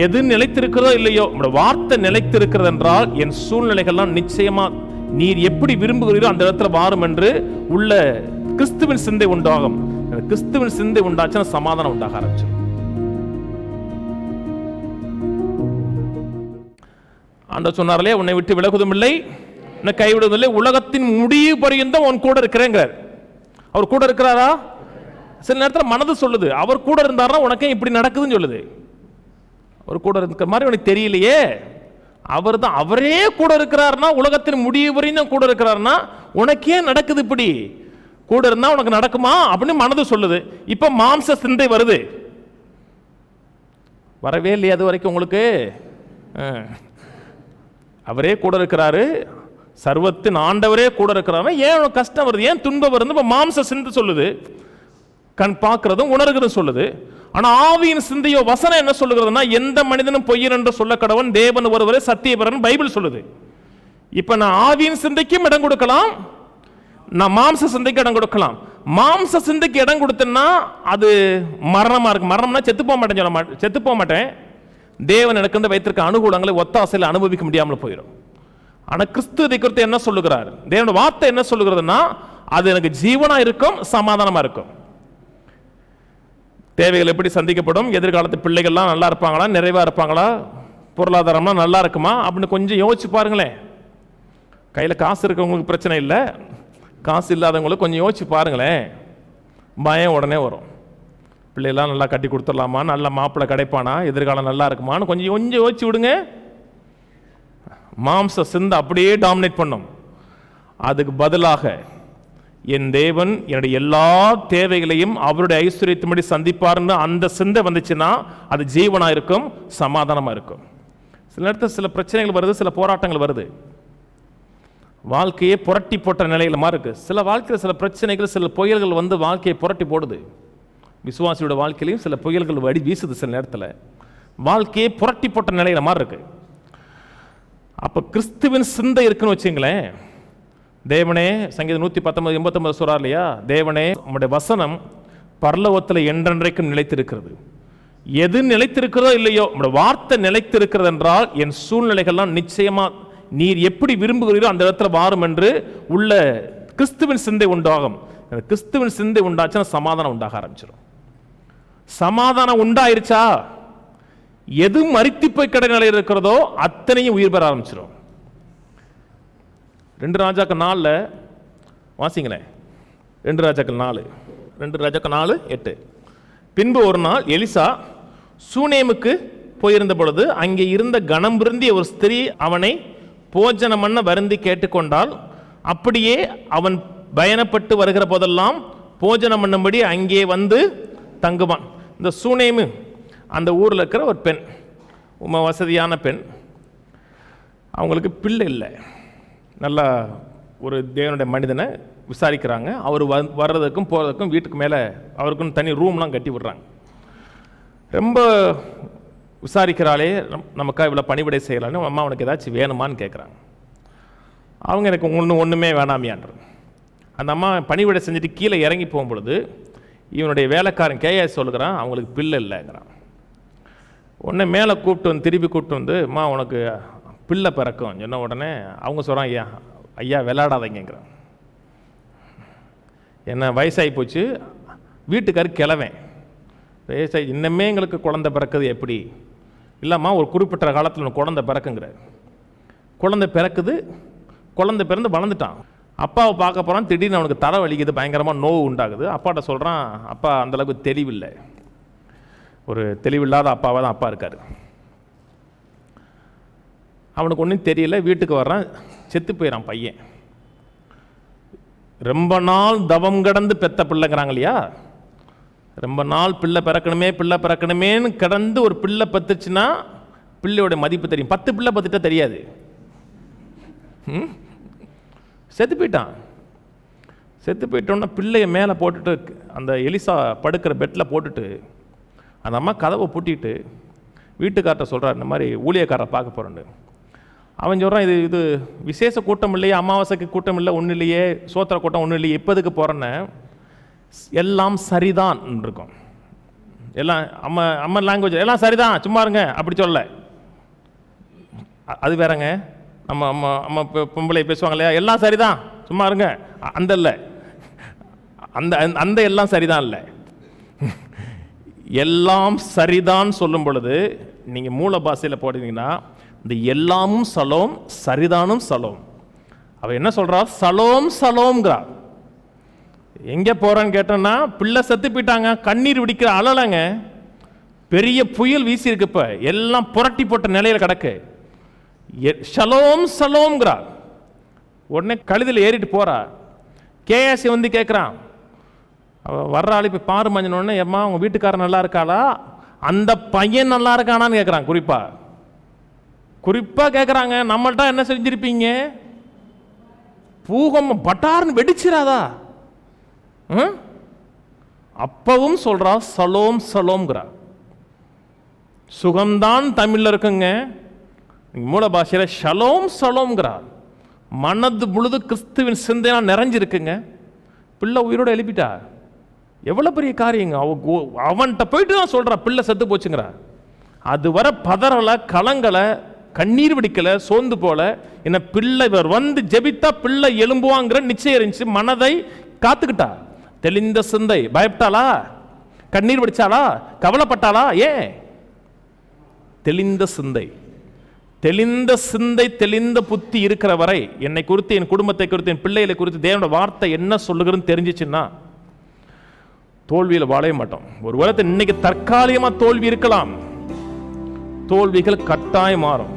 எது நிலைத்திருக்கிறதோ இல்லையோ, உங்களுடைய வார்த்தை நிலைத்திருக்கிறது என்றால் என் சூழ்நிலைகள்லாம் நிச்சயமா நீர் எப்படி விரும்புகிறீரோ அந்த இடத்துல வாரும் என்று உள்ள கிறிஸ்துவின் சிந்தை உண்டாகும். கிறிஸ்துவின் சிந்தை உண்டாச்சுன்னா சமாதானம் உண்டாக ஆரம்பிச்சிடும். ஆண்டவர் சொன்னார்களே, உன்னை விட்டு விலகுவதும் இல்லை, உன்னை கைவிடுவதும் இல்லை, உலகத்தின் முடிவு பரியந்தம் உன் கூட இருக்கிறேங்கிறார். அவர் கூட இருக்கிறாரா? சில நேரத்தில் மனது சொல்லுது, அவர் கூட இருந்தாருன்னா உனக்கே இப்படி நடக்குதுன்னு சொல்லுது. அவர் கூட இருக்கிற மாதிரி உனக்கு தெரியலையே. அவர் தான், அவரே கூட இருக்கிறாருன்னா, உலகத்தின் முடிவு வரையும் கூட இருக்கிறாருன்னா உனக்கே நடக்குது இப்படி. கூட இருந்தா உனக்கு நடக்குமா அப்படின்னு மனது சொல்லுது. இப்ப மாம்ச சிந்தை வருது. வரவே இல்லையா அது வரைக்கும் உங்களுக்கு? அவரே கூட இருக்கிறாரு, சர்வத்தின் ஆண்டவரே கூட இருக்கிறாரு. ஏன் உனக்கு கஷ்டம் வருது, ஏன் துன்பம் வருது? இப்ப மாம்ச சிந்தை சொல்லுது, கண் பார்க்கிறதும் உணர்கிறதும் சொல்லுது. ஆனா ஆவியின் சிந்தையோ வசனம் என்ன சொல்லுகிறதுனா, எந்த மனிதனும் பொய்யன் என்று சொல்ல கடவன், தேவன் ஒருவரே சத்தியபரன் பைபிள் சொல்லுது. இப்ப நான் ஆவியின் சிந்தைக்கும் இடம் கொடுக்கலாம், நான் மாம்ச சிந்தைக்கு இடம் கொடுக்கலாம். மாம்ச சிந்தைக்கு இடம் கொடுத்தேன்னா அது மரணமா இருக்கு. மரணம்னா செத்து போக மாட்டேன் சொல்ல மாட்டேன், செத்து போக மாட்டேன். தேவன் எனக்கு வந்து வைத்திருக்க அனுகூலங்களை ஒத்தாசையில் அனுபவிக்க முடியாமல் போயிடும். ஆனா கிறிஸ்து இதை குறித்து என்ன சொல்லுகிறார்? தேவனுடைய வார்த்தை என்ன சொல்லுகிறதுனா, அது எனக்கு ஜீவனா இருக்கும், சமாதானமா இருக்கும். தேவைகள் எப்படி சந்திக்கப்படும், எதிர்காலத்து பிள்ளைகள்லாம் நல்லா இருப்பாங்களா, நிறைவா இருப்பாங்களா, பொருளாதாரம்லாம் நல்லா இருக்குமா அப்படின்னு கொஞ்சம் யோசிச்சு பாருங்களேன். கையில் காசு இருக்கவங்களுக்கு பிரச்சனை இல்லை, காசு இல்லாதவங்களுக்கு கொஞ்சம் யோசிச்சு பாருங்களேன். பயம் உடனே வரும். பிள்ளைகள்லாம் நல்லா கட்டி கொடுத்துடலாமா, நல்ல மாப்பிள்ளை கிடைப்பானா, எதிர்காலம் நல்லா இருக்குமான்னு கொஞ்சம் கொஞ்சம் யோசிச்சு விடுங்க. மாம்ச சிந்தை அப்படியே டாமினேட் பண்ணும். அதுக்கு பதிலாக என் தேவன் என்னுடைய எல்லா தேவைகளையும் அவருடைய ஐஸ்வர்யத்தின்படி சந்திப்பார்னு அந்த சிந்தை வந்துச்சுன்னா அது ஜீவனா இருக்கும், சமாதானமா இருக்கும். சில நேரத்தில் சில பிரச்சனைகள் வருது, சில போராட்டங்கள் வருது, வாழ்க்கையே புரட்டி போட்ட நிலையில இருக்கு. சில வாழ்க்கையில் சில பிரச்சனைகள், சில புயல்கள் வந்து வாழ்க்கையை புரட்டி போடுது. விசுவாசியோட வாழ்க்கையிலையும் சில புயல்கள் வடி வீசுது. சில நேரத்தில் வாழ்க்கையை புரட்டி போட்ட நிலையில மாதிரி இருக்கு. அப்ப கிறிஸ்துவின் சிந்தை இருக்குன்னு வச்சுங்களேன். தேவனே, சங்கீதம் 119:89 சொல்றார் இல்லையா, தேவனே உம்முடைய வசனம் பரலோகத்தில் என்றென்றைக்கும் நிலைத்திருக்கிறது. எது நிலைத்திருக்கிறதோ இல்லையோ, உம்முடைய வார்த்தை நிலைத்திருக்கிறது என்றால் என் சூழ்நிலைகள்லாம் நிச்சயமா நீர் எப்படி விரும்புகிறீரோ அந்த இடத்துல வாரும் என்று உள்ள கிறிஸ்துவின் சிந்தை உண்டாகும். கிறிஸ்துவின் சிந்தை உண்டாச்சுன்னா சமாதானம் உண்டாக ஆரம்பிச்சிடும். சமாதானம் உண்டாயிருச்சா, எது மரித்து போய் கடை நிலையில் இருக்கிறதோ அத்தனையும் உயிர் பெற ஆரம்பிச்சிடும். 2 ராஜாக்கள் 4 வாசிங்களேன். 2 ராஜாக்கள் 4:8. பின்பு ஒரு நாள் எலிசா சூனேமுக்கு போயிருந்த பொழுது அங்கே இருந்த கனம் விருந்திய ஒரு ஸ்திரீ அவனை போஜனம் பண்ண வருந்தி கேட்டுக்கொண்டால், அப்படியே அவன் பயணப்பட்டு வருகிற போதெல்லாம் போஜனம் பண்ணும்படி அங்கே வந்து தங்குவான். இந்த சூனேமு அந்த ஊரில் இருக்கிற ஒரு பெண், வசதியான பெண். அவங்களுக்கு பிள்ளை இல்லை. நல்லா ஒரு தேவனுடைய மனிதனை விசாரிக்கிறாங்க. அவர் வர்றதுக்கும் போகிறதுக்கும் வீட்டுக்கு மேலே அவருக்குன்னு தனி ரூம்லாம் கட்டி விடுறாங்க. ரொம்ப விசாரிக்கிறாளே, நமக்காக இவ்வளோ பணிவிடை செய்யலான்னு, அம்மா உனக்கு ஏதாச்சும் வேணுமான்னு கேட்குறாங்க. அவங்க எனக்கு ஒன்றுமே வேணாமியான்ற. அந்த அம்மா பணிவிடை செஞ்சுட்டு கீழே இறங்கி போகும்பொழுது இவனுடைய வேலைக்காரன் கேஎஸ் சொல்லுகிறான், அவங்களுக்கு பிள்ளை இல்லைங்கிறான். உடனே மேலே திருப்பி கூப்பிட்டு வந்து, அம்மா உனக்கு பிள்ளை பிறக்கும் சொன்ன உடனே அவங்க சொல்கிறான், ஐயா விளையாடாதீங்கிறான். என்ன வயசாகி போச்சு, வீட்டுக்காரு கிளவேன், வயசாகி இன்னமே எங்களுக்கு குழந்தை பிறக்குது எப்படி? இல்லைம்மா ஒரு குறிப்பிட்ட காலத்தில் உனக்கு குழந்தை பிறக்குங்கிற. குழந்தை பிறக்குது, குழந்தை பிறந்து வளர்ந்துட்டான். அப்பாவை பார்க்க போகிறான், திடீர்னு அவனுக்கு தலை வலிக்குது, பயங்கரமாக நோவு உண்டாகுது. அப்பாட்ட சொல்கிறான், அப்பா அந்தளவுக்கு தெளிவில்லை, ஒரு தெளிவில்லாத அப்பாவாக தான் அப்பா இருக்கார். அவனுக்கு ஒன்றும் தெரியல. வீட்டுக்கு வர்றான், செத்து போயிடான் பையன். ரொம்ப நாள் தவம் கடந்து பெத்த பிள்ளைங்கிறாங்க இல்லையா, ரொம்ப நாள் பிள்ளை பிறக்கணுமேன்னு கடந்து ஒரு பிள்ளை பத்துச்சுன்னா பிள்ளையோட மதிப்பு தெரியும். 10 பிள்ளை பத்துட்டா தெரியாது. செத்து போயிட்டோன்னா பிள்ளைய மேலே போட்டுட்டு அந்த எலிசா படுக்கிற பெட்டில் போட்டுட்டு அந்த அம்மா கதவை பூட்டிட்டு வீட்டுக்கார்ட்ட சொல்கிறார், இந்த மாதிரி ஊழியக்காரரை பார்க்க போகிறேன்னு. அவன் சொல்கிறான், இது விசேஷ கூட்டம் இல்லையே, அமாவாசைக்கு கூட்டம் இல்லை, ஒன்றும் இல்லையே, சோத்திர கூட்டம் ஒன்றும் இல்லையே, எப்போதுக்கு போகிறேன்னு. எல்லாம் சரிதான் இருக்கும். எல்லாம் அம்மா லாங்குவேஜ் எல்லாம் சரிதான் சும்மா இருங்க அப்படி சொல்ல. அது வேறங்க. அம்மா அம்மா அம்மா பொம்பளை பேசுவாங்க இல்லையா, எல்லாம் சரிதான் சும்மா இருங்க, அந்த இல்லை, அந்த அந்த எல்லாம் சரிதான் இல்லை. எல்லாம் சரிதான் சொல்லும் பொழுது நீங்கள் மூல பாஷையில் போடுறீங்கன்னா இந்த எல்லாமும் சலோம் சரிதானும் சலோம். அவ என்ன சொல்றா? சலோம் சலோம்ங்கிறா. எங்கே போறான்னு கேட்டோன்னா பிள்ளை செத்து போயிட்டாங்க, கண்ணீர் விடிக்கிற அழலங்க, பெரிய புயல் வீசி இருக்கு, இப்போ எல்லாம் புரட்டி போட்ட நிலையில் கிடக்கு. ஷலோம் சலோம்ங்கிறா. உடனே கழுதில் ஏறிட்டு போறா. கேஎஸ்சி வந்து கேட்குறான், வர்ற ஆள் இப்போ பாரு மஞ்சனோடனே, ஏம்மா உங்கள் வீட்டுக்காரர் நல்லா இருக்காளா, அந்த பையன் நல்லா இருக்கானான்னு கேட்குறான். குறிப்பாக கேட்குறாங்க. நம்மள்ட்ட என்ன செஞ்சிருப்பீங்க? பூகம்பம் பட்டார்னு வெடிச்சிராதா? அப்பவும் சொல்றா சலோம் சலோம்ங்கிறா. சுகம்தான் தமிழ்ல இருக்குங்க, மூல பாஷையில ஷலோம் சலோம்ங்கிறா. மனது முழுது கிறிஸ்துவின் சிந்தையா நிறைஞ்சிருக்குங்க. பிள்ளை உயிரோட எழுப்பிட்டா, எவ்வளவு பெரிய காரியங்க. அவன்கிட்ட போயிட்டு தான் சொல்றா பிள்ளை செத்து போச்சுங்கிறா. அது வர பதறலை, கலங்கலை, கண்ணீர் வெடிக்கல, சோர்ந்து போல. என்ன பிள்ளை இவர் வந்து ஜெபித்தா பிள்ளை எழும்புவாங்கிற நிச்சயம் இருந்துச்சு. மனதை காத்துக்கிட்டா. தெளிந்த சிந்தை. பயப்பட்டாளா? கண்ணீர் வெடிச்சாளா? கவலைப்பட்டாளா? ஏன்? தெளிந்த சிந்தை. தெளிந்த சிந்தை, தெளிந்த புத்தி இருக்கிற வரை என்னை குறித்து, என் குடும்பத்தை குறித்து, என் பிள்ளைகளை குறித்து தேவனோட வார்த்தை என்ன சொல்லுகிறன்னு தெரிஞ்சிச்சுன்னா தோல்வியில் வாழவே மாட்டோம். ஒரு வேளை இன்னைக்கு தற்காலிகமா தோல்வி இருக்கலாம், தோல்விகள் கட்டாயம் மாறும்.